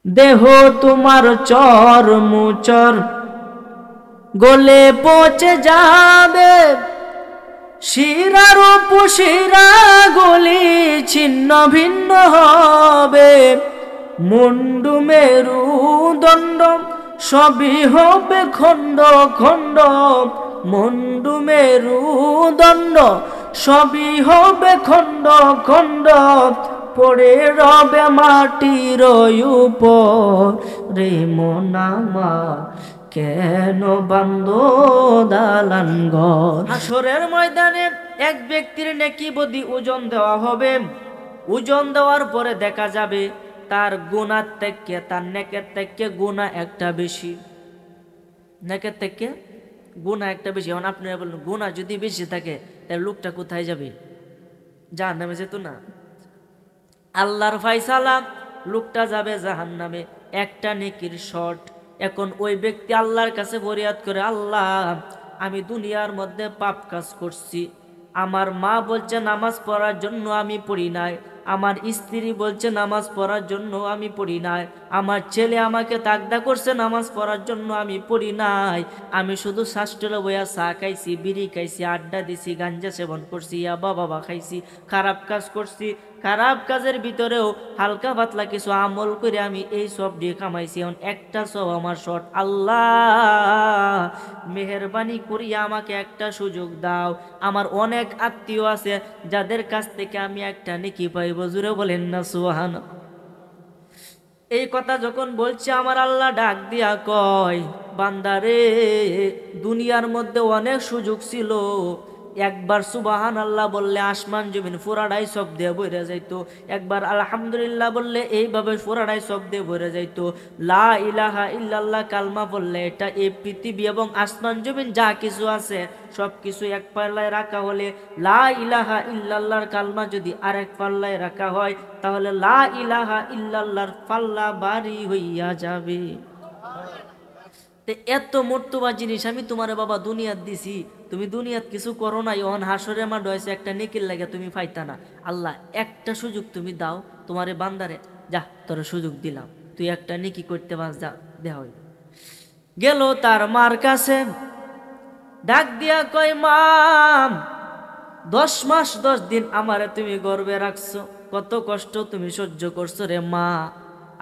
দেহ তোমার চর্মচর গলে পচে যাবে, শিরার উপশিরা গলি ছিন্ন ভিন্ন হবে, মুন্ডু মেরুদণ্ড সবই হবে খণ্ড খণ্ড, মুন্ডু মেরুদণ্ড সবই হবে খণ্ড খণ্ড, পড়ে রবে মাটির উপরে মন আমার কেন বান্দো দালান ঘর। হাসরের ময়দানে এক ব্যক্তির নেকি বদি ওজন দেওয়া হবে। ওজন দেওয়ার পরে দেখা যাবে তার গুনার থেকে, তার নেকের থেকে গুনাহ একটা বেশি, নেকের থেকে গুনাহ একটা বেশি। এখন আপনারা বলুন, গুনাহ যদি বেশি থাকে তাহলে লোকটা কোথায় যাবে? জাহান্নামে যেত না? আল্লাহর ফায়সালা, লোকটা যাবে জাহান্নামে, একটা নেকির শর্ট। এখন ওই ব্যক্তি আল্লাহর কাছে ফরিয়াদ করে, আল্লাহ আমি দুনিয়ার মধ্যে পাপ কাজ করছি, আমার মা বলছে নামাজ পড়ার জন্য আমি পড়ি নাই, আমার স্ত্রী বলছে নামাজ পড়ার জন্য আমি পড়ি নাই, আমার ছেলে আমাকে তাগদা করছে নামাজ পড়ার জন্য আমি পড়ি নাই, আমি শুধু শাস্ত্রে বইয়া চা খাইছি, বিড়ি খাইছি, আড্ডা দিছি, গাঞ্জা সেবন করছি, ইয়াবা বাবা খাইছি, খারাপ কাজ করছি, খারাপ কাজের ভিতরেও হালকা পাতলা কিছু আমল করে আমি এই সব দিয়ে কামাইছি, এখন একটা সব আমার শর্ট। আল্লাহ মেহেরবানি করিয়া আমাকে একটা সুযোগ দাও, আমার অনেক আত্মীয় আছে যাদের কাছ থেকে আমি একটা নেকি পাইব। জুড়ে বলেন না সুবহানাল্লাহ। এই কথা যখন বলছে আমার আল্লাহ ডাক দিয়া কয়, বান্দারে দুনিয়ার মধ্যে অনেক সুযোগ ছিল, একবার সুবহানাল্লাহ বললে আসমান জমিন পুরাটাই সব দিয়ে বইরে যাইতো, একবার আলহামদুলিল্লাহ বললে এইভাবে পুরাটাই সব দিয়ে বইরে যাইতো, লা ইলাহা ইল্লাল্লাহ কালমা বললে এটা এই পৃথিবী এবং আসমান জমিন যা কিছু আছে সব কিছু এক পাল্লায় রাখা হলে, লা ইলাহা ইল্লাল্লাহর কালমা যদি আরেক পাল্লায় রাখা হয় তাহলে লা ইলাহা ইল্লাল্লাহর পাল্লা ভারী হইয়া যাবে। এত মর্তবা জিনিস আমি তোমার বাবা দুনিয়াত দিছি, তুমি দুনিয়াত কিছু করো নাই, ওহন হাসরে আমার ডয়েছে একটা নেকির লাগে তুমি পাইতা না। আল্লাহ একটা সুযোগ তুমি দাও তোমারে বান্দারে, যা তোর সুযোগ দিলাম, তুই একটা নেকি করতে পারস, যা দেওয়া হইল। গেল তার মার কাছে, ডাক দিয়া কয়, মা 10 মাস 10 দিন আমারে তুমি গর্বে রাখছো, কত কষ্ট তুমি সহ্য করছো রে মা,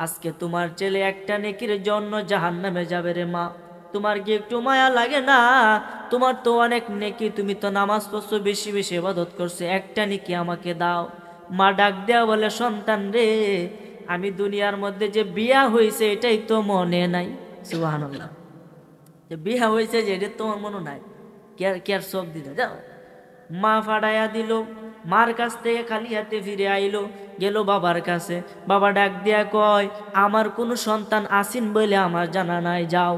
আজকে তোমার ছেলে একটা নেকির জন্য জাহান্নামে যাবে রে মা, তোমার কি একটু মায়া লাগে না? তোমার তো অনেক নেকি, তুমি তো নামাজ পড়ছো, বেশি বেশি ইবাদত করছো, একটা নেকি আমাকে দাও। মা ডাক দেয়া বলে, সন্তান রে আমি দুনিয়ার মধ্যে যে বিয়া হয়েছে এটাই তো মনে নাই। সুবহানাল্লাহ, যে বিয়া হয়েছে যে এটা তোমার মনে নাই, কেয়ার সব দিতে যাও। মা ফাড়াইয়া দিল, মার কাছ থেকে খালি হাতে ফিরে আইলো, গেল বাবার কাছে। বাবা ডাক দিয়া কয়, আমার কোনো সন্তান আসিন বলে আমার জানা নাই, যাও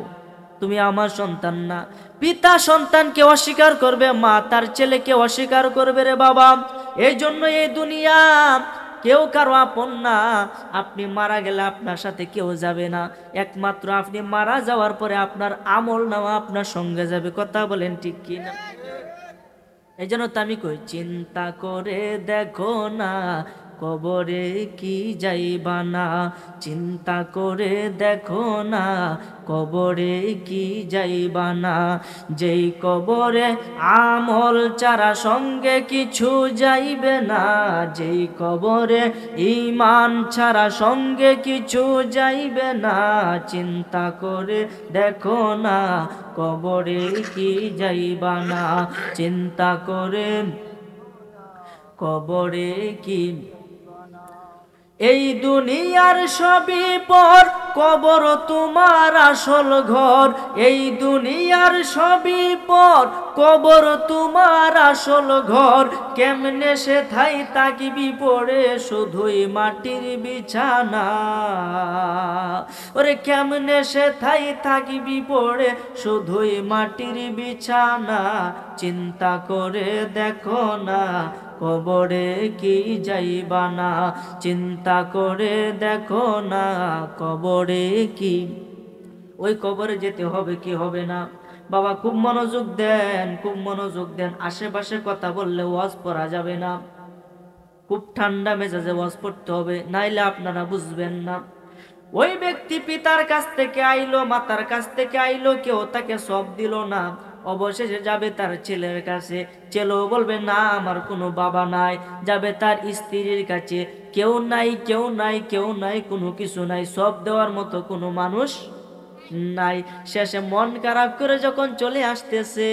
তুমি আমার সন্তান না। পিতা সন্তানকে অস্বীকার করবে, মা তার ছেলেকে অস্বীকার করবে রে বাবা। এই জন্য এই দুনিয়া কেউ কারো আপন না, আপনি মারা গেলে আপনার সাথে কেউ যাবে না, একমাত্র আপনি মারা যাওয়ার পরে আপনার আমল নামা আপনার সঙ্গে যাবে। কথা বলেন ঠিক কি না? এই জন্য তো আমি কই, চিন্তা করে দেখো না কবরে কি যাইবা না, চিন্তা করে দেখো না কবরে কি যাইবা না, যেই কবরে আমল ছাড়া সঙ্গে কিছু যাইবে না, যেই কবরে ঈমান ছাড়া সঙ্গে কিছু যাইবে না, চিন্তা করে দেখো না কবরে কি যাইবা না, চিন্তা করে কবরে কি। এই দুনিয়ার সবই পর, কবর তোমার আসল ঘর, এই দুনিয়ার সবই পর, কবর তোমার আসল ঘর, কেমনে সে থাই তাকিবি পড়ে শুধুই মাটির বিছানা, ওরে কেমনে সে থাই থাকিবি পড়ে শুধুই মাটির বিছানা, চিন্তা করে দেখো না কবরে কি যাইবা না, চিন্তা করে দেখো না কবরে কি। ওই কবরে যেতে হবে কি হবে না? বাবা খুব মনোযোগ দেন, খুব মনোযোগ দেন। আশেপাশে কথা বললে ওয়াজ পড়া যাবে না, খুব ঠান্ডা মেজাজে ওয়াজ পড়তে হবে, নাইলে আপনারা বুঝবেন না। ওই ব্যক্তি পিতার কাছ থেকে আইলো, মাতার কাছ থেকে আইলো, কেউ তাকে সব দিল না। অবশেষে যাবে তার ছেলের কাছে, ছেলেও বলবে না আমার কোনো বাবা নাই। যাবে তার স্ত্রীর কাছে, কেউ নাই, কেউ নাই, কেউ নাই, কোনো কিছু নাই, সব দেওয়ার মতো কোনো মানুষ নাই। শেষে মন খারাপ করে যখন চলে আসতেছে,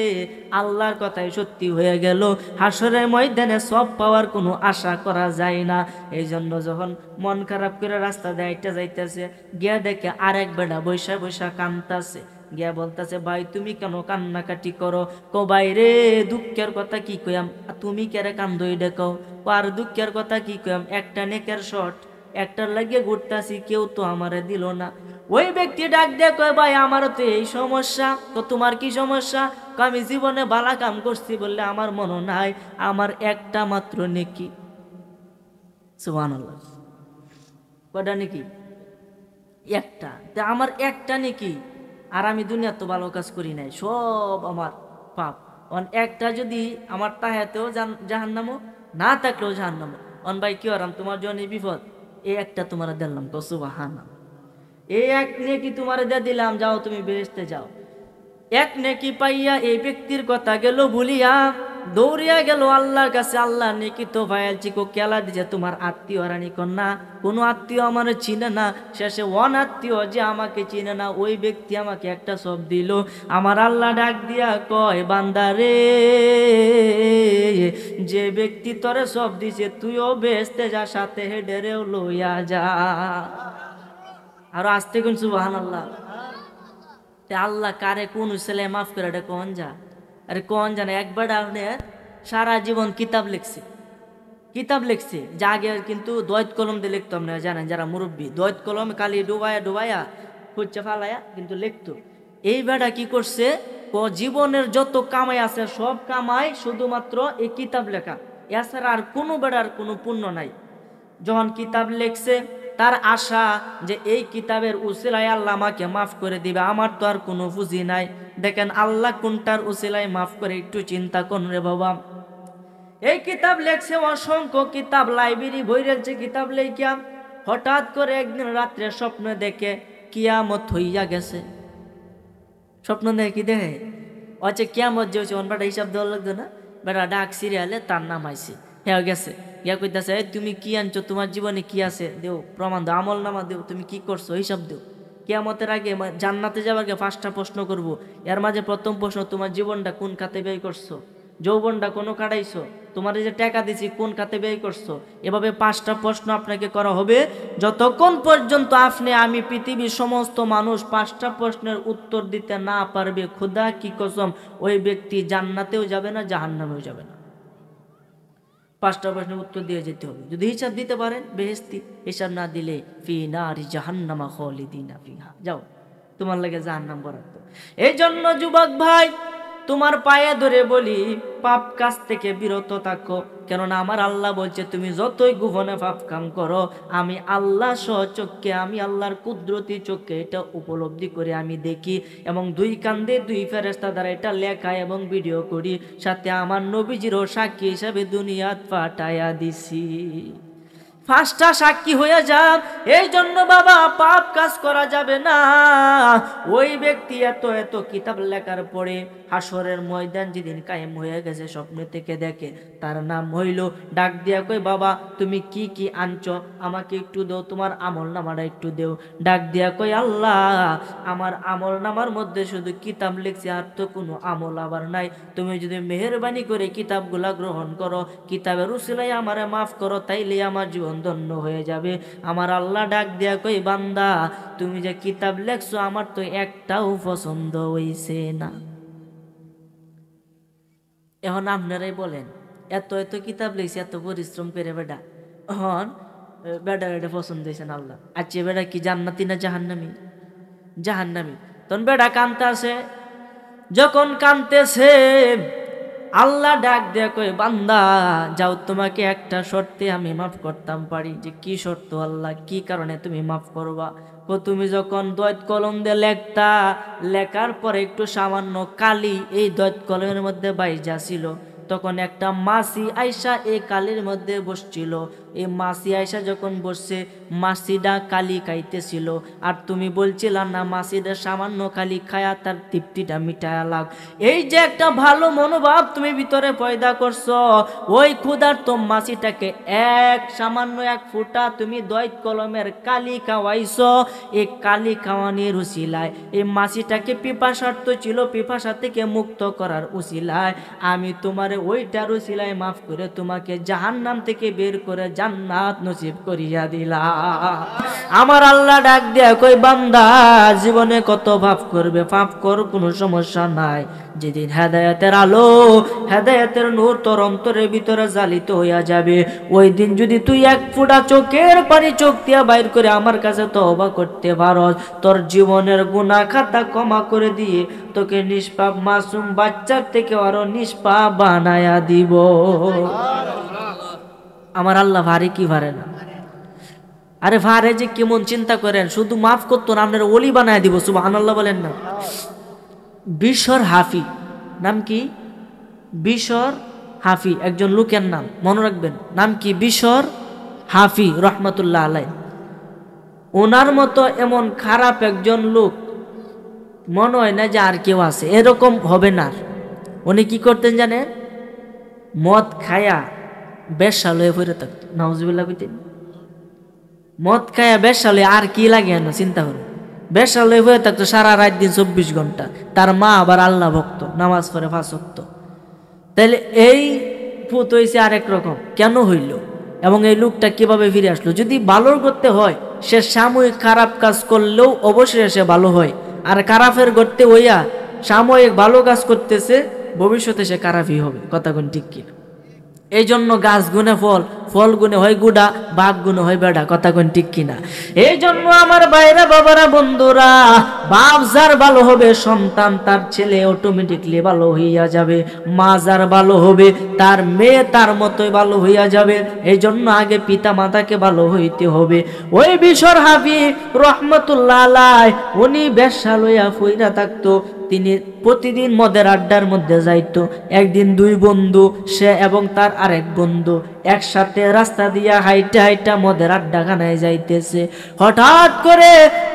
আল্লাহর কথাই সত্যি হয়ে গেল, হাসরের ময়দানে সব পাওয়ার কোনো আশা করা যায় না। এই জন্য যখন মন খারাপ করে রাস্তা দিয়ে যাইতেছে, গিয়া দেখে আরেক বেটা বৈশা বৈশা কান্দতেছে। গিয়া বলতেছে, ভাই তুমি কেন কান্নাকাটি করো? কো ভাই রে, দুঃখের কথা কি কইয়াম, তুমি কেরে কান্দো এটা কও। আর দুঃখের কথা কি কইয়াম, একটা নেকের শট, একটার লাগিয়ে ঘুরতাছি, কেউ তো আমারে দিল না। ওই ব্যক্তি ডাক দিয়ে কয়, ভাই আমারও তো এই সমস্যা। তো তোমার কি সমস্যা? আমি জীবনে ভালো কাম করছি বললে আমার মনে নাই, আমার একটা মাত্র নেকি। সুবহানাল্লাহ, কয়টা নেকি? একটা। আমার একটা নেকি, আর আমি দুনিয়া তো ভালো কাজ করি নাই, সব আমার পাপ। একটা যদি আমার তাহাতেও জাহান্নামও, না থাকলেও জাহান্নামও। ভাই কি হরাম, তোমার জন্য বিপদ, এই একটা তোমার দিলাম, তো সুবহানাল্লাহ। এই এক নেকি তোমারে দিয়ে দিলাম, যাও তুমি বেহেশতে যাও। এক নেকি পাইয়া এই ব্যক্তির কথা গেল ভুলিয়া, দৌড়িয়া গেল আল্লাহর কাছে। আল্লাহ নেকি তো ভাইয়াল চিকো কেলা দিছে তোমার আত্মীয় রানী কন্যা, কোনো আত্মীয় আমার চিনে না। শেষে আত্মীয় যে আমাকে চিনে না, ওই ব্যক্তি আমাকে একটা সব দিল। আমার আল্লাহ ডাক দিয়া কয়, বান্দারে, যে ব্যক্তি তোরে সব দিছে তুইও বেহেশতে যা, সাথে হেডেরেও লইয়া যা। আর আসতে কোন সুবহানাল্লাহ। আল্লাহ কারে কোন ছেলে মাফ করে এটা কোন যা? আরে কোন জানে, একবার আপনার সারা জীবন কিতাব লিখছে, কিতাব লিখছে, যা আগে কিন্তু দৈত কলম দিয়ে লিখতো। আপনারা জানেন যারা মুরব্বী, দৈত কলম কালি ডুবাইয়া ডুবাইয়া খুঁজছে ফালাইয়া কিন্তু লিখতো। এই বেটা কি করছে, জীবনের যত কামাই আছে সব কামাই শুধুমাত্র এই কিতাব লেখা, এছাড়া আর কোনো বেড়ার কোনো পুণ্য নাই। যখন কিতাব লেখছে, তার আশা যে এই কিতাবের উসিলায় আল্লাহ আমাকে মাফ করে দিবে, আমার তো আর কোনো পুঁজি নাই। দেখেন আল্লাহ কোনটার উসিলায় মাফ করে, একটু চিন্তা করুন রে বাবা। এই কিতাব লেখছে, অসংখ্য কিতাব, লাইব্রেরি বই রেখছে কিতাব লেখিয়া। হঠাৎ করে একদিন রাত্রে স্বপ্ন দেখে কিয়ামত হইয়া গেছে। স্বপ্ন দেখে কি দেখে, আচ্ছা কিয়ামত যে হচ্ছে, বেটা হিসাব দেওয়া লাগতো না। বেটা ডাক সিরিয়ালে তার নাম আইছে, হ্যাঁ গেছে। ইয়া কইতাছে, তুমি কি আনছো, তোমার জীবনে কি আছে দেও, প্রমাণ দাও, আমল নামা দেও, তুমি কি করছো হিসাব দেও। কিয়ামতের আগে জান্নাতে যাবার আগে 5টা প্রশ্ন করব। এর মাঝে প্রথম প্রশ্ন, তোমার জীবনটা কোন খাতে ব্যয় করছো, যৌবনটা কোনো কাটাইছো, তোমার যে টাকা দিছি কোন খাতে ব্যয় করছো। এভাবে 5টা প্রশ্ন আপনাকে করা হবে। যতক্ষণ পর্যন্ত আমি পৃথিবীর সমস্ত মানুষ 5টা প্রশ্নের উত্তর দিতে না পারবে, খোদা কি কসম, ওই ব্যক্তি জান্নাতেও যাবে না, জাহান্নামেও যাবে না। 5টা প্রশ্নের উত্তর দিয়ে যেতে হবে। যদি হিসাব দিতে পারেন বেহেশতি, হিসাব না দিলে ফি নারি জাহান্নামা খালিদিনা ফিহা, যাও তোমার লাগে জাহান্নাম বরাদ্দ। এই জন্য যুবক ভাই, তোমার পায়ে ধরে বলি, পাপ কাজ থেকে বিরত থাকো। কেননা আমার আল্লাহ বলছে, তুমি যতই গোপনে পাপ কাম করো, আমি আল্লাহ স্বচক্ষে, আমি আল্লাহর কুদরতি চোখে এটা উপলব্ধি করে আমি দেখি, এবং 2 কান্দে 2 ফেরেশতা দ্বারা এটা লেখা এবং ভিডিও করি, সাথে আমার নবীজিরও সাক্ষী হিসাবে দুনিয়াত পাঠায়া দিছি। 5টা সাক্ষী হয়ে যান। এই জন্য বাবা, পাপ কাজ করা যাবে না। ওই ব্যক্তি এত এত কিতাব লেখার পরে হাসরের ময়দান যেদিন কায়েম হয়ে গেছে, স্বপ্ন থেকে দেখে, তার নাম হইল, ডাক দিয়া কই, বাবা তুমি কি কি আনছো আমাকে একটু দাও, তোমার আমল নামাটা একটু দেও। ডাক দিয়া কই, আল্লাহ আমার আমল নামার মধ্যে শুধু কিতাব লিখছে, আর তো কোনো আমল আবার নাই। তুমি যদি মেহেরবানি করে কিতাবগুলা গ্রহণ করো, কিতাবের উসিলায় আমারে মাফ করো, তাইলে আমার জীবন ধন্য হয়ে যাবে। আমার আল্লাহ ডাক দিয়া কই, বান্দা তুমি যে কিতাব লেখছো আমার তো একটাও পছন্দ হইছে না। এখন আপনারাই বলেন, এত এত কিতাব লিখছে, এত পরিশ্রম করে বেটা, এখন বেটা বেটা পছন্দ হয়েছে না আল্লাহ। আচ্ছা বেটা কি জান্নাতি না জাহান্নামি? জাহান্নামি। তখন বেটা কানতেছে, যখন কানতেছে আল্লাহ ডাক দেয়া কই, বান্দা যাও, তোমাকে একটা শর্তে আমি মাফ করতাম পারি। যে কি শর্ত আল্লাহ, কি কারণে তুমি মাফ করবা? তুমি যখন দৈত কলম দিয়ে লেখতা, লেখার পরে একটু সামান্য কালি এই দৈত কলমের মধ্যে বাইজা ছিল, তখন একটা মাছি আইসা এই কালির মধ্যে বসছিল, এই মাসি আয়সা যখন বসছে, মাসিটা কালি খাইতেছিল, আর তুমি বলছিলা না মাসিটা সামান্য কালি খায়া তার তৃপ্তিটা মিটায়া লাগ। এই যে একটা ভালো মনোভাব তুমি ভিতরে পয়দা করছো, ওই ক্ষুধার্ত মাসিটাকে সামান্য এক ফুটা তুমি দৈত কলমের কালি খাওয়াইছো। এই কালি খাওয়ানির উসিলায় এই মাসিটাকে পিপাসার্থ ছিল, পিপাসা থেকে মুক্ত করার উসিলায় আমি তোমারে ওইটার উসিলায় মাফ করে তোমাকে জাহান্নাম থেকে বের করে জান্নাত নসিব করিয়া দিলা। আমার আল্লাহ ডাক দেয়া কই, বান্দা জীবনে কত পাপ করবে, পাপ কর, কোনো সমস্যা নাই। যেদিন হেদায়েতের আলো, হেদায়েতের নূর তোর অন্তরের ভিতরে জ্বালিত হইয়া যাবে, ওই দিন যদি তুই এক ফোঁটা চোখের পানি চোখ দিয়া বাইর করে আমার কাছে তওবা করতে পারস, তোর জীবনের গুনাহ খাতা ক্ষমা করে দিয়ে তোকে নিষ্পাপ মাসুম বাচ্চার থেকে আরো নিষ্পাপ বানায়া দিব। আমার আল্লাহ ভারে কি ভারে না? আরে ভারে যে কেমন চিন্তা করেন, শুধু মাফ করতো না, আপনার ওলি বানায় দিব। সুবহানাল্লাহ বলেন না। বিশর হাফি, নাম কি? বিশর হাফি, একজন লোকের নাম, মনে রাখবেন। নাম কি? বিশর হাফি রহমতুল্লাহ আলাই। ওনার মতো এমন খারাপ একজন লোক মনে হয় না যে আর কেউ আছে, এরকম হবে না। উনি কি করতেন জানেন? মদ খায়া বেশাল হয়ে পড়ে থাকতো। নাউজুবিল্লাহ কইতেন। মদ খায়া বেশাল হয়ে, আর কি লাগে না চিন্তা করুন। বেশাল হয়ে থাকতো সারা রাত দিন 24 ঘন্টা। তার মা আবার আল্লাহ ভক্ত, নামাজ পড়ে 5 ওয়াক্ত। তাইলে এই পুত হয়েছে আরেক রকম, কেন হইল? এবং এই লোকটা কিভাবে ফিরে আসলো? যদি ভালো করতে হয়, সে সাময়িক খারাপ কাজ করলেও অবশ্যই সে ভালো হয়। আর খারাপের করতে হইয়া সাময়িক ভালো কাজ করতেছে, ভবিষ্যতে সে খারাপই হবে। কথা কোন ঠিক কি? এই জন্য গাছ গুনে ফল, ফল গুনে হয় গুড়া, বাপ গুনে হয় বেড়া। কথা কোন ঠিক কিনা? এই জন্য আমার ভাইরা, বাবারা, বন্ধুরা, বাপ যার ভালো হবে, সন্তান তার ছেলে অটোমেটিকলি ভালো হইয়া যাবে। মা যার ভালো হবে, তার মেয়ে তার মতোই ভালো হইয়া যাবে। এই জন্য আগে পিতা মাতাকে ভালো হইতে হবে। ওই বিশর হাফি রহমতুল্লাহ আলাই, উনি বেশ্যা লইয়া ফইরা থাকতো। তিনি প্রতিদিন মদের আড্ডার মধ্যে যাইতো। একদিন 2 বন্ধু, সে এবং তার আরেক বন্ধু, একসাথে রাস্তা দিয়া হাইটা হাইটা মদের আড্ডাখানায় যাইতেছে। হঠাৎ করে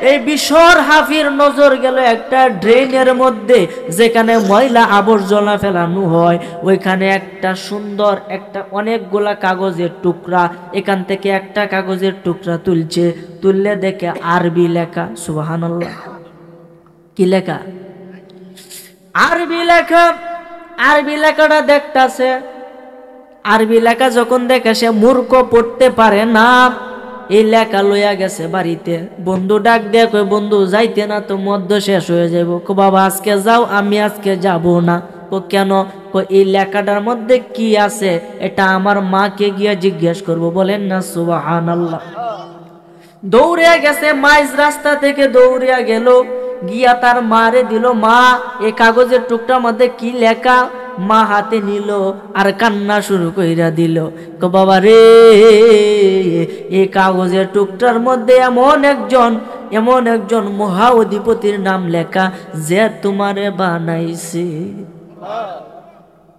এই বিশর হাফির নজর গেল একটা ড্রেনের মধ্যে, যেখানে ময়লা আবর্জনা ফেলানো হয়। ওইখানে একটা সুন্দর, একটা অনেকগুলা কাগজের টুকরা, এখান থেকে একটা কাগজের টুকরা তুলছে। তুললে দেখে আরবি লেখা। সুবহানাল্লাহ। কি লেখা? আরবি লেখা। আরবি লেখাটা দেখতাছে। আরবি লেখা যখন দেখে, সে মূর্খ, পড়তে পারে না। এই লেখা লইয়া গেছে বাড়িতে। বন্ধু ডাক দিয়ে কই, বন্ধু যাইতে না তো, মধ্য শেষ হয়ে যাইব। কো বাবা আজকে যাও, আমি আজকে যাব না। কো কেন? কো এই লেখাটার মধ্যে কি আছে এটা আমার মাকে গিয়া জিজ্ঞেস করব। বলেন না সুবহানাল্লাহ। দৌড়িয়া গেছে, মাইজ রাস্তা থেকে দৌড়িয়া গেল, গিয়া তার মারে দিল। মা, এই কাগজের টুকটার মধ্যে কি লেখা? মা হাতে নিল আর কান্না শুরু কইরা দিল। কো বাবা রে, এই কাগজের টুকটার মধ্যে এমন একজন মহা অধিপতির নাম লেখা, যে তোমারে বানাইছে।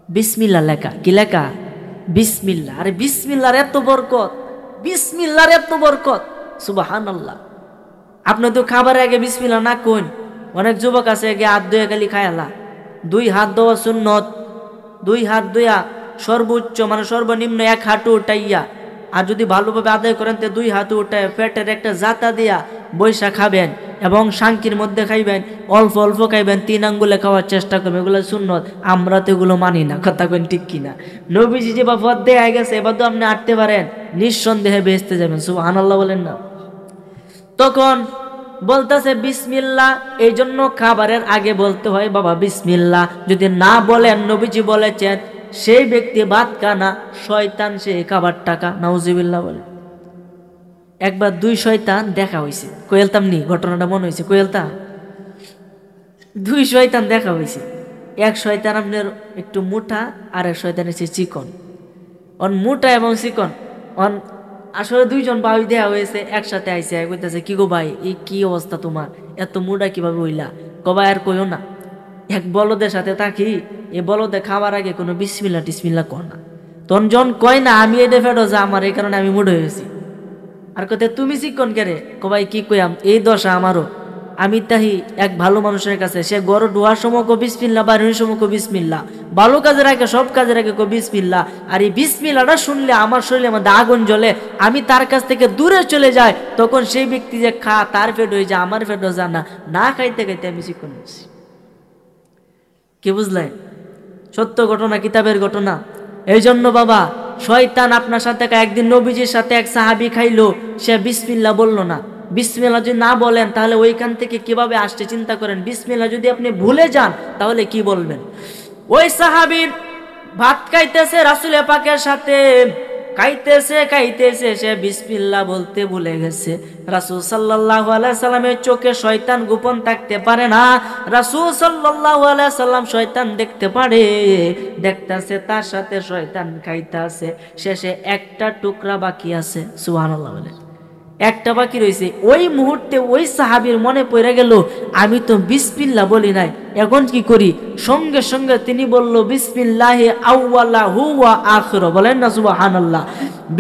বিসমিল্লাহ লেখা। কি লেখা? বিসমিল্লাহ। আরে বিসমিল্লাহর এত বরকত, বিসমিল্লাহর এত বরকত। সুবহানাল্লাহ। আপনি তো খাবারের আগে বিসমিল্লাহ না কোন। অনেক যুবক আছে আগে হাত ধুয়ে খালি খায়ালা। 2 হাত ধোয়া সুন্নত। 2 হাত ধুয়া সর্বোচ্চ, মানে সর্বনিম্ন 1 হাঁটু উঠাইয়া, আর যদি ভালোভাবে আদায় করেন তো 2 হাঁটু উঠায় পেটের একটা জাতা দিয়া বৈশা খাবেন, এবং শাঙ্কির মধ্যে খাইবেন, অল্প অল্প খাইবেন, 3 আঙ্গুলে খাওয়ার চেষ্টা করবেন। এগুলো সুন্নত। আমরা তো এগুলো মানি না। কথা কেন ঠিক কিনা? নবীজি যে পথ দেয়া গেছে, এবার তো আপনি হাঁটতে পারেন, নিঃসন্দেহে বেহেশতে যাবেন। সুবহানাল্লাহ বলেন না। তখন বলতেছে বিসমিল্লাহ। এই জন্য খাবারের আগে বলতে হয় বাবা বিসমিল্লাহ। যদি না বলেন, নবীজি বলেছেন, সেই ব্যক্তি ভাত খানা, শয়তান সে খাবার টাকা। নাউজুবিল্লাহ বলে। একবার 2 শয়তান দেখা হয়েছে। কইলতাম নি ঘটনাটা মনে হয়েছে? কইলতাম। 2 শয়তান দেখা হয়েছে। এক শয়তান আপনার একটু মোটা, আর এক শয়তান হচ্ছে চিকন। অন মোটা এবং চিকন, অন আসলে 2 জন ভাই দেয়া হয়েছে, একসাথে আইসে। কইতেছে, কি গো ভাই, এই কি অবস্থা তোমার, এত মোটা কিভাবে হইলা? কবা আর কইও না, এক বলদের সাথে থাকি, এই বলদে খাবার আগে কোনো বিসমিল্লাহ টিসমিল্লাহ কর না। তখন জন কয় না আমি এটা ফেটো যে আমার এই কারণে আমি মুড হয়ে গেছি। আর কতে তুমি চিকন কেরে কবাই কি কইয়াম এই দশা আমারও। আমি তাহি এক ভালো মানুষের কাছে, সে গড় ডোয়ার সময় কো বিসমিল্লাহ, বাইরের সময় কো বিসমিল্লাহ, ভালো কাজের আগে সব কাজের আগে কো বিসমিল্লাহ। আর এই বিসমিল্লাহটা শুনলে আমার শরীরে মধ্যে আগুন জ্বলে, আমি তার কাছ থেকে দূরে চলে যাই। তখন সেই ব্যক্তি যে খা তার পেট হয়ে যায়, আমার পেট হয়ে যায় না, না খাইতে খাইতে আমি চিকন হয়েছি। কি বুঝলেন? সত্য ঘটনা, কিতাবের ঘটনা। এই জন্য বাবা শয়তান আপনার সাথে একদিন নবীজির সাথে এক সাহাবী খাইলো, সে বিসমিল্লাহ বলল না। বিসমিল্লাহ যদি না বলেন তাহলে ওইখান থেকে কিভাবে আসছে চিন্তা করেন। বিসমিল্লাহ যদি আপনি ভুলে যান তাহলে কি বলবেন? ওই সাহাবী ভাত খাইতেছে রাসূল পাকের সাথে, খাইতেছে সে বিসমিল্লাহ বলতে ভুলে গেছে। রাসূল সাল্লাল্লাহু আলাইহি সাল্লামের চোখে শয়তান গোপন থাকতে পারে না। রাসূল সাল্লাল্লাহু আলাইহি সাল্লাম শয়তান দেখতে পারে, দেখতাছে তার সাথে শয়তান খাইতাছে। শেষে একটা টুকরা বাকি আছে, সুবহানাল্লাহ বলে একটা বাকি রয়েছে। ওই মুহূর্তে ওই সাহাবীর মনে পড়ে গেল আমি তো বিসমিল্লাহ বলি নাই, এখন কি করি? সঙ্গে সঙ্গে তিনি বলল বিসমিল্লাহি আউয়ালাহু ওয়া আখিরা, বলেন না সুবহানাল্লাহ।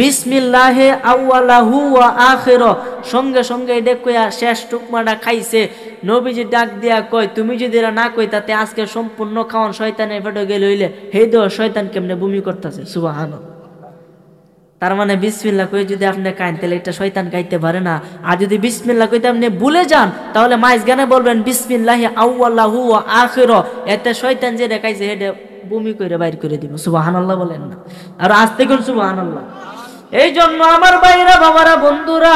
বিসমিল্লাহি আউয়ালাহু ওয়া আখিরা, সঙ্গে সঙ্গে এটা কইয়া শেষ টুকমাটা খাইছে। নবীজি ডাক দিয়া কয় তুমি যদি এরা না কই তাতে আজকে সম্পূর্ণ খাওয়ান শয়তানের পেটে গেল হইলে হে দো শয়তান কেমনে বমি করতেছে, সুবহানাল্লাহ। তার মানে বিসমিল্লাহ কই যদি আপনি খাইন তাহলে এটা শয়তান খাইতে পারে না। আর যদি বিসমিল্লাহ কইতে আপনি ভুলে যান তাহলে মাইজ গানে বলবেন বিসমিল্লাহি আউয়ালাহু ওয়া আখিরা, এতে শয়তান যে দেখাইছে হেডে বমি করে বাইর করে দিব, সুবহানাল্লাহ বলেন না। আর আস্তে কোন সুবহানাল্লাহ। এই জন্য আমার ভাইরা বাবারা বন্ধুরা,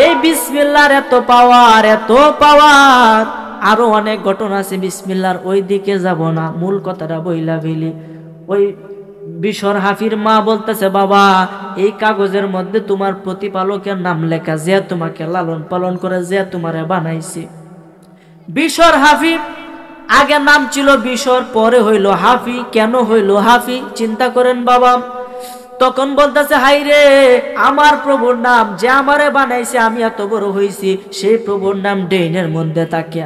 এই বিসমিল্লাহর এত পাওয়ার, এত পাওয়ার। আরো অনেক ঘটনা আছে বিসমিল্লাহর, ওই দিকে যাব না, মূল কথাটা বইলা ফেলি। ওই বিশর হাফির মা বলতেছে বাবা এই কাগজের মধ্যে তোমার প্রতিপালকের নাম লেখা, যে তোমাকে লালন পালন করে, যে তোমারে বানাইছে। বিশর হাফি, আগে নাম ছিল বিশর, পরে হইল হাফি। কেন হইল হাফি চিন্তা করেন বাবা। তখন বলতেছে হাই রে আমার প্রভুর নাম, যে আমারে বানাইছে আমি এত বড় হইছি, সেই প্রভুর নাম ডেইনের মধ্যে থাকে।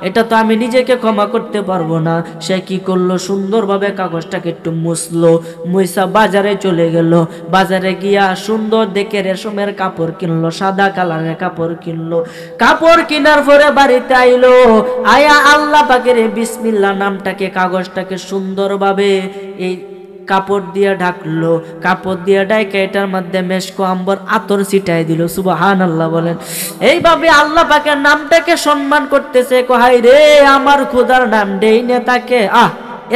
এটা তো আমি নিজেকে ক্ষমা করতে পারবো না। সে কি করলো, সুন্দরভাবে কাগজটাকে একটু মুছলো, মুইসা বাজারে চলে গেল। বাজারে গিয়া সুন্দর দেখে রেশমের কাপড় কিনলো, সাদা কালারের কাপড় কিনলো। কাপড় কেনার পরে বাড়িতে আইলো, আয়া আল্লাহ পাকের বিসমিল্লাহ নামটাকে, কাগজটাকে সুন্দরভাবে এই কাপড় দিয়ে ঢাকলো। কাপড় দিয়ে ঢাকা এটার মধ্যে মেশকো আম্বর আতর ছিটাই দিল, সুবহানাল্লাহ বলেন। এইভাবে আল্লাহ পাকের নামটাকে সম্মান করতেছে। কহাই রে আমার খোদার নাম ডেইনে তাকে,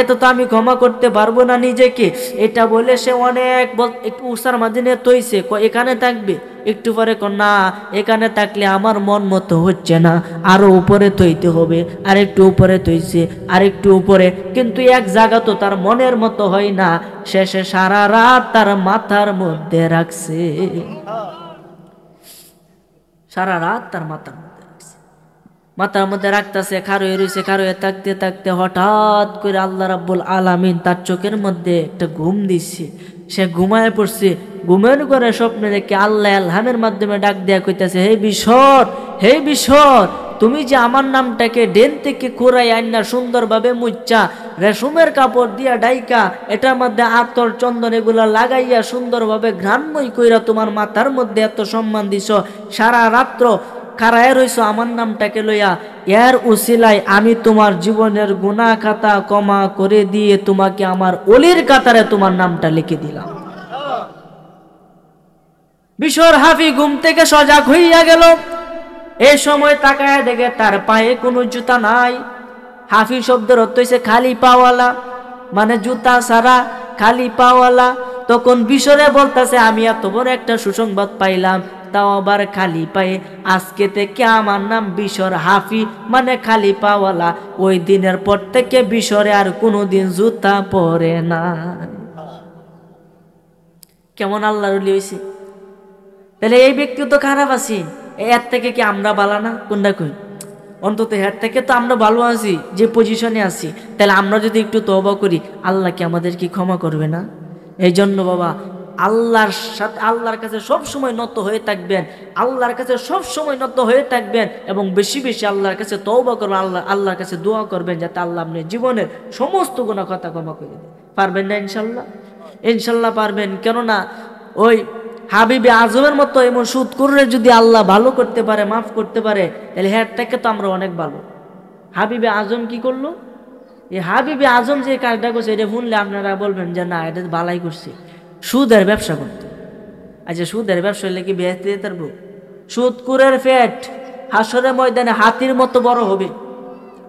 এত তো আমি ক্ষমা করতে পারবো না নিজেকে। এটা বলে সে অনেক একটু উষার মাঝে তৈছে, এখানে থাকবে। একটু পরে না, এখানে থাকলে আমার মন মতো হচ্ছে না, আরো উপরে তৈতে হবে। আর একটু উপরে তৈছে, আর একটু উপরে, কিন্তু এক জায়গা তো তার মনের মতো হয় না। শেষে সারা রাত তার মাথার মধ্যে রাখছে, সারা রাত তার মাথার মধ্যে রাখতেছে, খারুয়ে রয়েছে। খারুয়ে থাকতে থাকতে হঠাৎ করে আল্লাহ রাব্বুল আলামিন তার চোখের মধ্যে একটা ঘুম দিচ্ছে। সে ঘুমায় পড়ছে। ঘুমের করে স্বপ্নে দেখে আল্লাহ আলহামের মাধ্যমে ডাক দেয়া কইতেছে, হে বিশর, হে বিশর, তুমি যে আমার নামটাকে ডেন থেকে কোরাই আইনা সুন্দরভাবে মুচ্চা রেশমের কাপড় দিয়া ডাইকা এটার মধ্যে আতর চন্দন এগুলা লাগাইয়া সুন্দরভাবে ঘ্রাণময় কইরা তোমার মাথার মধ্যে এত সম্মান দিছ, সারা রাত্র খারায় রইছো আমার নামটাকে লইয়া, এর উসিলায় আমি তোমার জীবনের গুনাহ খাতা ক্ষমা করে দিয়ে তোমাকে আমার ওলির কাতারে তোমার নামটা লিখে দিলাম। বিশর হাফি ঘুম থেকে সজাগ হইয়া গেল। এই সময় তাকায় দেখে তার পায়ে কোনো জুতা নাই। হাফি শব্দের অর্থ হইছে খালি পাওয়ালা, মানে জুতা ছাড়া খালি পাওয়ালা। তখন বিশরে বলতেছে আমি এত বড় একটা সুসংবাদ পাইলাম, তাও আবার খালি পায়ে। আজকে থেকে আমার নাম বিশর হাফি, মানে খালি পাওয়ালা। ওই দিনের পর থেকে বিশরে আর কোনোদিন জুতা পরে না। কেমন আল্লাহর ওলি হইছে। তাহলে এই ব্যক্তি তো খারাপ আছি, এর থেকে কি আমরা ভালো না? কোনটা কই? অন্তত এর থেকে তো আমরা ভালো আছি, যে পজিশনে আছি। তাহলে আমরা যদি একটু তওবা করি, আল্লাহ কি আমাদের কি ক্ষমা করবে না? এই জন্য বাবা আল্লাহর সাথে, আল্লাহর কাছে সব সময় নত হয়ে থাকবেন, আল্লাহর কাছে সব সময় নত হয়ে থাকবেন এবং বেশি বেশি আল্লাহর কাছে তওবা করবেন, আল্লাহর কাছে দোয়া করবেন যাতে আল্লাহ আপনার জীবনের সমস্ত গুনাহ কথা ক্ষমা করে দেন। পারবেন না ইনশাআল্লাহ? ইনশাল্লাহ পারবেন। কেননা ওই হাবিবে আজমের মতো এমন সুদখোররে যদি আল্লাহ ভালো করতে পারে, মাফ করতে পারে, তাহলে হ্যাঁ থেকে তো আমরা অনেক ভালো। হাবিবে আজম কি করলো? এই হাবিবে আজম যে কাজটা করছে এটা শুনলে আপনারা বলবেন যে না, এটা বালাই করছে। সুদের ব্যবসা করতো। আচ্ছা, সুদের ব্যবসা হলে কি বেহেশতে যেতে পারবো? সুদখোরের পেট হাসরের ময়দানে হাতির মতো বড় হবে,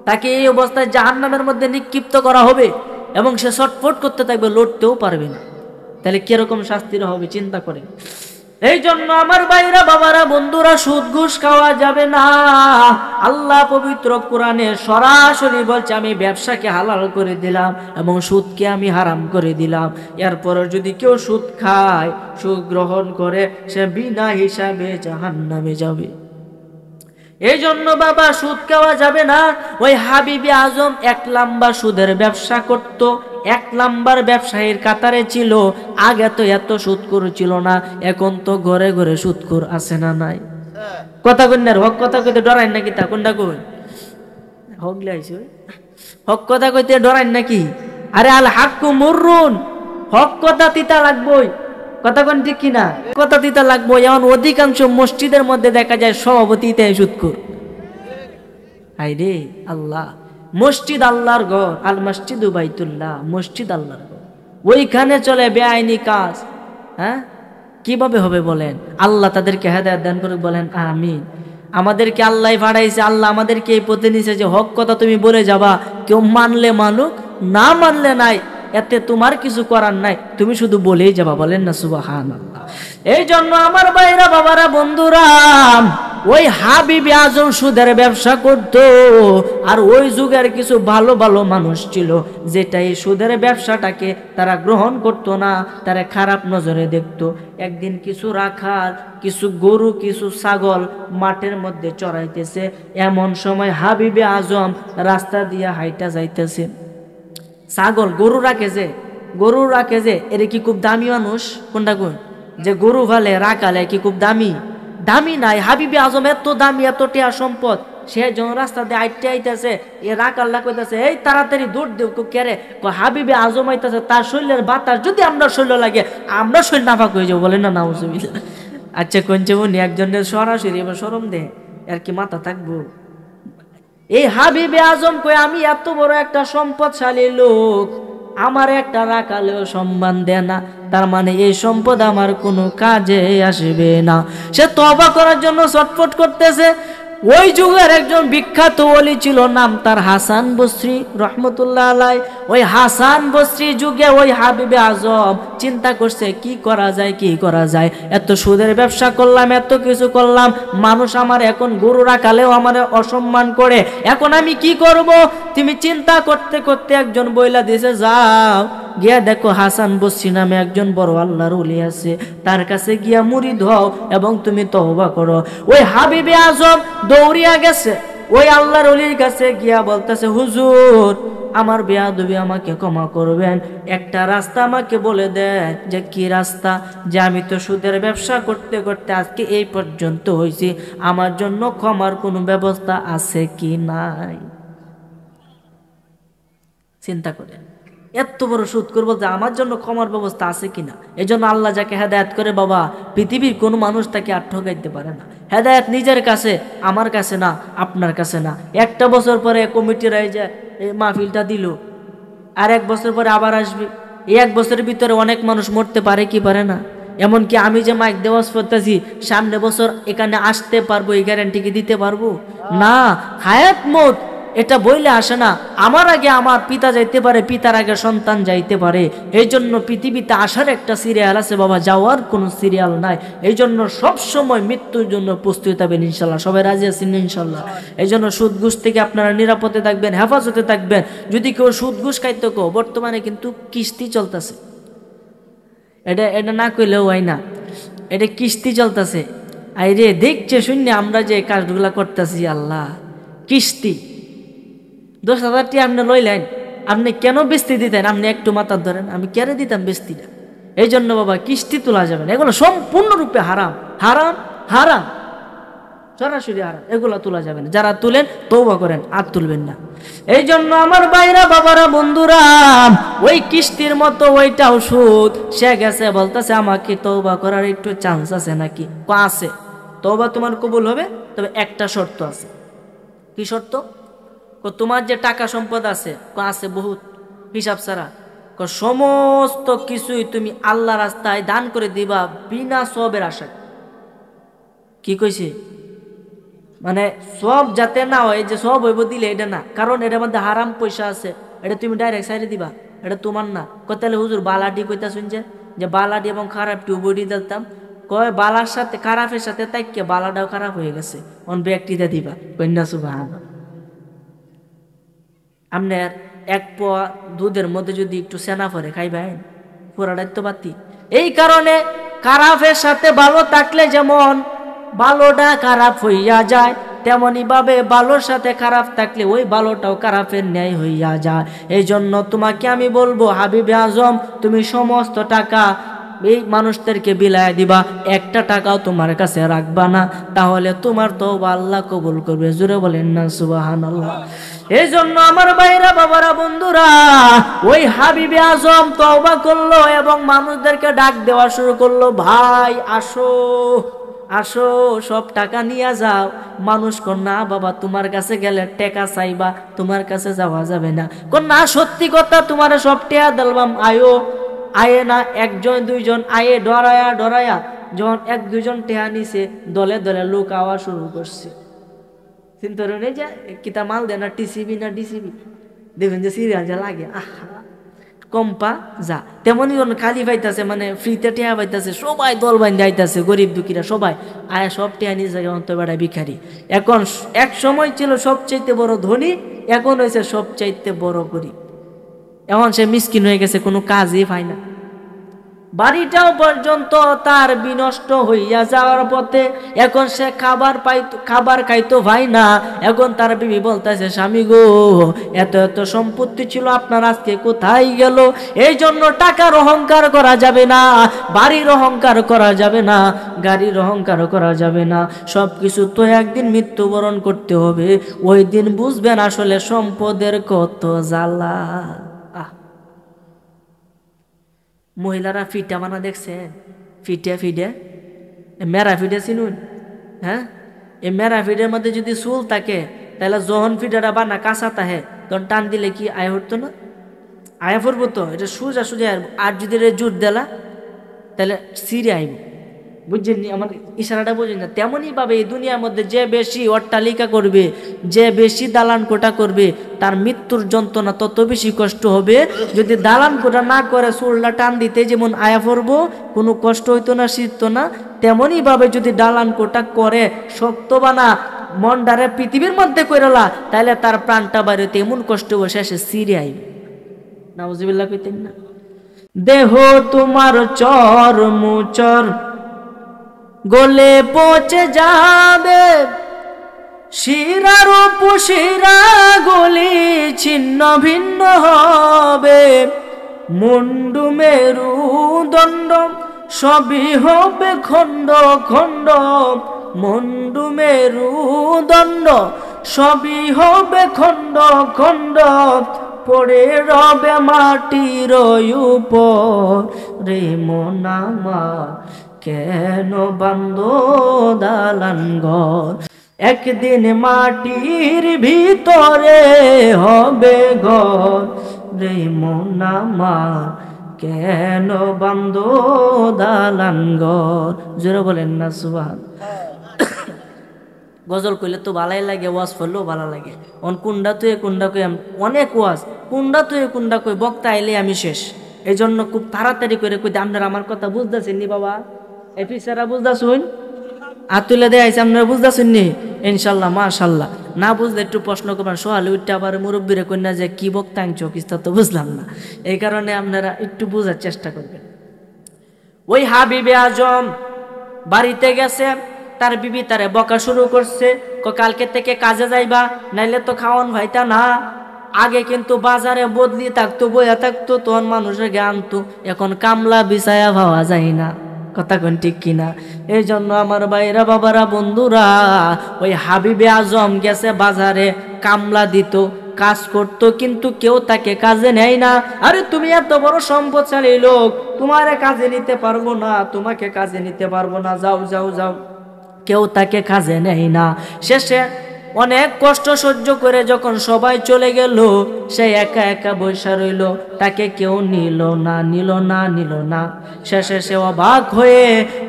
তাকে এই অবস্থায় জাহান্নামের মধ্যে নিক্ষিপ্ত করা হবে এবং সে ছটফট করতে থাকবে, লড়তেও পারবে না। তাহলে কিরকম শাস্তির হবে চিন্তা করেন। এই জন্য আমার ভাইরা, বাবারা, বন্ধুরা, সুদ ঘুষ খাওয়া যাবে না। আল্লাহ পবিত্র কোরআনে সরাসরি বলছে আমি ব্যবসাকে হালাল করে দিলাম এবং সুদকে আমি হারাম করে দিলাম। এরপরে যদি কেউ সুদ খায়, সুদ গ্রহণ করে, সে বিনা হিসাবে জাহান্নামে যাবে। এই জন্য বাবা সুদ খাওয়া যাবে না। ওই হাবিবে আজম 1 নাম্বার সুদের ব্যবসা করত, 1 নাম্বার ব্যবসায়ীর কাতারে ছিল। আগে তো এত সুদখোর ছিল না, এখন তো ঘরে ঘরে সুদখোর আছে না নাই? কথা কন্যার হক কথা কইতে ডরাই নাকি? তা কোনটা কই হক লাইছে? হক কথা কইতে ডরাই নাকি? আরে আল হাক্কু মুররুন, হক কথা তিতা লাগবই। কথা কোন ঠিক কিনা? কথা দিতে লাগবো। এমন অধিকাংশ মসজিদের মধ্যে দেখা যায় সভাপতিতে সুদখোর। হাই রে আল্লাহ, মসজিদ আল্লাহর ঘর, আল মসজিদু বাইতুল্লাহ, মসজিদ আল্লাহর ঘর, ওইখানে চলে বেআইনি কাজ। হ্যাঁ, কিভাবে হবে বলেন? আল্লাহ তাদেরকে হেদায়েত দান করে, বলেন আমিন। আমাদেরকে আল্লাহ ভাড়াইছে, আল্লাহ আমাদেরকে এই পথে নিছে যে হক কথা তুমি বলে যাবা, কেউ মানলে মানুক, না মানলে নাই, এতে তোমার কিছু করার নাই, তুমি শুধু বলেই যাবা। বলেন না সুবহানাল্লাহ। এই জন্য আমার ভাইরা, বাবারা, বন্ধুরা, ওই হাবিবে আজম সুদের ব্যবসা করত। আর ওই যুগের কিছু ভালো ভালো মানুষ ছিল যেটা এই সুদের ব্যবসাটাকে তারা গ্রহণ করত না, তারা খারাপ নজরে দেখত। একদিন কিছু রাখাল, কিছু গরু, কিছু ছাগল মাঠের মধ্যে চড়াইতেছে। এমন সময় হাবিবে আজম রাস্তা দিয়ে হাইটা যাইতেছে। ছাগল গরু রাখে যে এর কি খুব দামি মানুষ? কোনটা কোন? যে গরু ভালে রাখালে কি খুব দামি? দামি নাই। হাবিবে আজম এত দামি, এত টিয়া সম্পদ, সে যখন রাস্তা দিয়ে আইতেছে, এ রাখাল্লা কইতেছে এই তাড়াতাড়ি দৌড় দেব। কেরে? হাবিবে আজম আইতেছে, তার শরীরের বাতাস যদি আমরা শরীর লাগে, আমরা শরীর নাফাক হয়ে যাবো। বলেন না নাউজুবিল্লাহ। আচ্ছা কোনছে উনি একজনের সরাসরি এবার শরম দে, আর কি মাথা থাকবো? এই হাবিবে আজম কই আমি এত বড় একটা সম্পদশালী লোক, আমার একটা রাখালেও সম্মান দেয় না, তার মানে এই সম্পদ আমার কোনো কাজে আসবে না। সে তওবা করার জন্য ছটফট করতেছে। ওই যুগের একজন বিখ্যাত ওলি ছিল, নাম তার হাসান বসরি রহমতুল্লাহ আলাই। ওই হাসান বসরি যুগে ওই হাবিবে আজম চিন্তা করছে কি করা যায়। এত সুদের ব্যবসা করলাম, এত কিছু করলাম, মানুষ আমার এখন গরু রাখালেও আমার অসম্মান করে, এখন আমি কি করব? তুমি চিন্তা করতে করতে একজন বইলা দিয়েছে, যাও গিয়া দেখো হাসান বসরি নামে একজন বড় আল্লাহর ওলি আছে, তার কাছে গিয়া মুরিদ হও এবং তুমি তওবা করো। ওই হাবিবে আজম দৌড়িয়া গেছে ওই আল্লাহর ওলির কাছে, গিয়া বলতেছে, হুজুর আমার বেয়াদবি, আমাকে ক্ষমা করবেন, একটা রাস্তা আমাকে বলে দেন। যে কি রাস্তা? যে আমি তো সুদের ব্যবসা করতে করতে আজকে এই পর্যন্ত হয়েছি, আমার জন্য ক্ষমার কোনো ব্যবস্থা আছে কি নাই? চিন্তা করেন, এত বড় সুদ করবো যে আমার জন্য ক্ষমার ব্যবস্থা আছে কিনা। এই জন্য আল্লাহ যাকে হেদায়েত করে বাবা, পৃথিবীর কোনো মানুষ তাকে আর ঠকাইতে পারে না। হেদায়েত নিজের কাছে, আমার কাছে না, আপনার কাছে না। একটা বছর পরে কমিটির এই যে এই মাহফিলটা দিল, আর 1 বছর পরে আবার আসবে। এই 1 বছরের ভিতরে অনেক মানুষ মরতে পারে কি পারে না? এমনকি আমি যে মাইক দেওয়াজ করতেছি, সামনে বছর এখানে আসতে পারবো এই গ্যারান্টি কি দিতে পারবো? না। হায়াত মত এটা বইলে আসে না। আমার আগে আমার পিতা যাইতে পারে, পিতার আগে সন্তান যাইতে পারে। এই জন্য পৃথিবীতে আসার একটা সিরিয়াল আছে বাবা, যাওয়ার কোনো সিরিয়াল নাই। এই জন্য সবসময় মৃত্যুর জন্য প্রস্তুত থাকবেন ইনশাল্লাহ। সবাই রাজি আছেন ইনশাল্লাহ? এই জন্য সুদ ঘুষ থেকে আপনারা নিরাপদে থাকবেন, হেফাজতে থাকবেন। যদি কেউ সুদ ঘুষ খাইতে কো, বর্তমানে কিন্তু কিস্তি চলতেছে, এটা না কইলেও হয় না, এটা কিস্তি চলতেছে। আইরে দেখছে শূন্য আমরা যে কাজগুলা করতেছি, আল্লাহ কিস্তি 10,000 টাকা আপনি লইলেন, আপনি কেন বেস্তি দিতেন? আপনি একটু মাথা ধরেন, আমি কেন দিতাম বেস্তিটা? এই জন্য বাবা কিস্তি তোলা যাবে না, এগুলো সম্পূর্ণরূপে হারাম, হারাম, হারাম, সরাসরি হারাম, এগুলা তোলা যাবে না। যারা তুলেন তওবা করেন, আর তুলবেন না। এই জন্য আমার ভাইরা, বাবারা, বন্ধুরা, ওই কিস্তির মতো ওইটাও সুদ। সে গেছে বলতেছে আমাকে তওবা করার একটু চান্স আছে নাকি? আছে, তওবা তোমার কবুল হবে, তবে একটা শর্ত আছে। কি শর্ত? তোমার যে টাকা সম্পদ আছে, আছে বহুত, হিসাব ছাড়া। সমস্ত কিছুই তুমি আল্লাহ রাস্তায় দান করে দিবা বিনা সবের আশায়। কি কইছে? মানে সব যাতে না হয় যে সব হইব দিলে, এটা না, কারণ এটার মধ্যে হারাম পয়সা আছে, এটা তুমি ডাইরেক্ট সাইডে দিবা, এটা তোমার না। তাহলে হুজুর বালাটি কইতা শুনছে যে বালাটি এবং খারাপটি উভয়টি দিতাম। কয় বালার সাথে খারাপের সাথে তাইকে বালাটাও খারাপ হয়ে গেছে, অন ব্যক্তিতে দিবা। কন্যা সুবহানাল্লাহ। আপনার এক পোয়া দুধের মধ্যে যদি একটু সেনা পরে খাইবেন, পুরাটাই তো বাতি। এই কারণে খারাপের সাথে ভালো থাকলে যেমন ভালোটা খারাপ হইয়া যায়, তেমনি ভাবে ভালোর সাথে খারাপ থাকলে ওই ভালোটাও খারাপের ন্যায় হইয়া যায়। এই জন্য তোমাকে আমি বলবো, হাবিবে আজম, তুমি সমস্ত টাকা এই মানুষদেরকে বিলায় দিবা, একটা টাকাও তোমার কাছে রাখবা না, তাহলে তোমার তওবা আল্লাহ কবুল করবে। জোরে বলেন না সুবহানাল্লাহ। এই জন্য আমার ভাইরা, বাবারা, বন্ধুরা, ওই হাবিবে আজম তওবা করলো এবং মানুষদেরকে ডাক দেওয়া শুরু করলো, ভাই আসো আসো, সব টাকা নিয়ে যাও। মানুষ কর না বাবা, তোমার কাছে গেলে টাকা চাইবা, তোমার কাছে যাওয়া যাবে না। কর না, সত্যি কথা, তোমার সব টাকা দিলাম, আয়ো। আয়ে না, একজন দুইজন আয়ে, ডরায়া ডরায়া যখন এক দুইজন টেহা নিছে, দলে দলে লোক আওয়া শুরু করছে। চিন্তা নেই যে কিতা মাল দেয় না, টিসিবি না ডিসিবি, দেখবেন যে সিরিয়াল যা লাগে, আহা কম্পা যা। তেমনই খালি পাইতেছে, মানে ফ্রিতে টেহা পাইতেছে, সবাই দল বান্ধে আইতেছে, গরিব দুঃখীরা সবাই আয়া সব টেহা নিয়ে যায় অন্ত বেড়া ভিখারি। এখন এক সময় ছিল সবচাইতে বড় ধনী, এখন হয়েছে সবচাইতে বড় গরিব। এখন সে মিসকিন হয়ে গেছে, কোনো কাজই পায় না। বাড়িটাও পর্যন্ত তার বিনষ্ট হইয়া যাওয়ার পথে। এখন সে খাবার খাইতো ভাই না। এখন তার বিবি বলতেছে, স্বামী গো, এত এত সম্পত্তি ছিল আপনার, আজকে কোথায় গেল? এই জন্য টাকার অহংকার করা যাবে না, বাড়ির অহংকার করা যাবে না, গাড়ির অহংকার করা যাবে না। সবকিছু তো একদিন মৃত্যুবরণ করতে হবে, ওই দিন বুঝবেন আসলে সম্পদের কত জ্বালা। মহিলারা ফিটা বানা দেখছেন? ফিটে মেরা ফিটে চিনুন? হ্যাঁ, এই মেরা ফিটের মধ্যে যদি চুল থাকে, তাহলে যখন ফিটাটা বানা কাঁচা তাহে, তখন টান দিলে কি আয় হতো না? আয়া পড়বো তো, এটা সোজা সোজা। আর যদি জোর দেলা, তাহলে সিরে আইব। বুঝছেন? আমার ইশারাটা বুঝেন না? তেমনই ভাবে এই দুনিয়ার মধ্যে যে বেশি অট্টালিকা করবে, যে বেশি দালান কোটা করবে, তার মৃত্যুর যন্ত্রণা তত বেশি কষ্ট হবে। যদি দালান কোটা না করে চুলটা টান দিতে যেমন আয়া পড়বো, কোনো কষ্ট হইতো না, শীত না, তেমনই ভাবে যদি দালান কোটা করে শক্ত বানা মনডারে পৃথিবীর মধ্যে কইরালা, তাহলে তার প্রাণটা বাইরেতে এমন কষ্ট বসে আসে সিরে আইবে। নাউজুবিল্লাহ কইতেন না? দেহ তোমার চর গলে পচে যাবে, শিরার উপশিরা গলি ছিন্ন ভিন্ন হবে, মুন্ডু মেরু দণ্ড সবই হবে খণ্ড খণ্ড, মুন্ডু মেরু দণ্ড সবই হবে খণ্ড খণ্ড, পড়ে রবে মাটির উপর রে মন আমার, কেন বান্ধ দালান ঘর? একদিন মাটির ভিতরে হবে ঘর রে মন আমার, কেন বান্ধ দালান ঘর? জোরে বলেন না সুবহান। গজল কইলে তো ভালাই লাগে, ওয়াজ পড়লেও ভালো লাগে। কুন্ডা তুই কুন্ডা কই, অনেক ওয়াজ, কুন্ডা তুই কুন্ডা কই, বক্তা আইলে আমি শেষ। এই জন্য খুব তাড়াতাড়ি করে কই, আপনারা আমার কথা বুঝতেছেন নি বাবা? এফিসারা বুঝতেছুন? আর তুলে দেয় আপনারা বুঝতেছেন নি? ইনশাল্লাহ মাশাল্লাহ। না বুঝলে একটু প্রশ্ন করবেন, সোহালে উঠতে আবার মুরব্বীরে কন্যা যে কি বক্তা আনছো, কিস্তা তো বুঝলাম না। এই কারণে আপনারা একটু বোঝার চেষ্টা করবেন। ওই হাবিবে আজম বাড়িতে গেছে, তার বিবি তারে বকা শুরু করছে, কালকে থেকে কাজে যাইবা, নাইলে তো খাওয়ান ভাইতা না। আগে কিন্তু বাজারে বদলি থাকতো, বইয়া থাকতো, তখন মানুষের জ্ঞান তো, এখন কামলা বিছায়া ভাবা যায় না। কথা কোন ঠিক কিনা? এই জন্য আমার ভাইরা বাবারা বন্ধুরা, ওই হাবিবে আজম গেছে বাজারে, কামলা দিত, কাজ করতো, কিন্তু কেউ তাকে কাজে নেয় না। আরে তুমি এত বড় সম্পদশালী লোক, তোমারে কাজে নিতে পারবো না, তোমাকে কাজে নিতে পারবো না, যাও যাও যাও। কেউ তাকে কাজে নেয় না। শেষে অনেক কষ্ট সহ্য করে যখন সবাই চলে গেল, সে একা একা বসে রইল, তাকে কেউ নিল না, নিল না, নিল না। শেষে সে অবাক হয়ে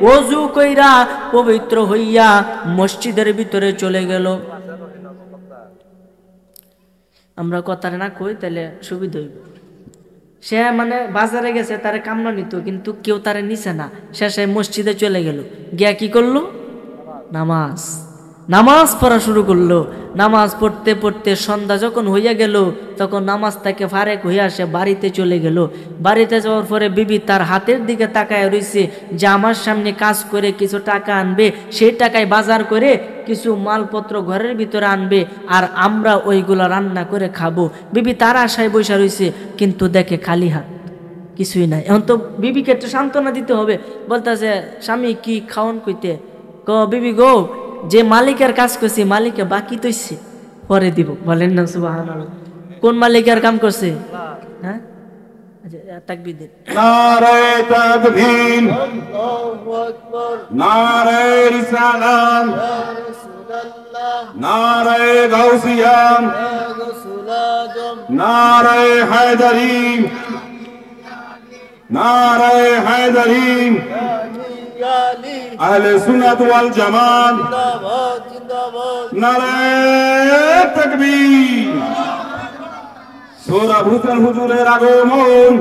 ওযু কইরা পবিত্র হইয়া মসজিদের ভিতরে চলে গেল। আমরা কথাটা না কই তাহলে সুবিধা হইব। সে মানে বাজারে গেছে, তারে কামলা নিত, কিন্তু কেউ তারে নিছে না। শেষে মসজিদে চলে গেল, গিয়া কি করলো? নামাজ পড়া শুরু করলো। নামাজ পড়তে পড়তে সন্ধ্যা যখন হইয়া গেল, তখন নামাজ থেকে ফারেক হইয়া সে বাড়িতে চলে গেল। বাড়িতে যাওয়ার পরে বিবি তার হাতের দিকে তাকায় রইছে যে আমার সামনে কাজ করে কিছু টাকা আনবে, সেই টাকায় বাজার করে কিছু মালপত্র ঘরের ভিতরে আনবে, আর আমরা ওইগুলা রান্না করে খাবো। বিবি তার আশায় বসে রইছে, কিন্তু দেখে খালি হাত, কিছুই নাই। এখন তো বিবিকে একটু সান্ত্বনা দিতে হবে। বলতেছে, স্বামী কি খাওন কইতে? বিবি গো, যে মালিকের কাজ করছি, মালিকে বাকি তৈছে, পরে দিব। বলেন না সুবহানাল্লাহ। কোন মালিকের কাম করছে? হ্যাঁ, তাকবীর দেন। নারে তাকবীর, আল্লাহু আকবার, নারে রিসালাত, ইয়া রাসূলুল্লাহ, নারে গাউসিয়া, ইয়া রাসূল আজম, নারে হায়দারি, নারে হায়দারি, আহলে সুন্নাত ওয়াল জামাত জিন্দাবাদ, জিন্দাবাদ, নারে তাকবীর। সোহরাব হোসেন হুজুরের আগমন।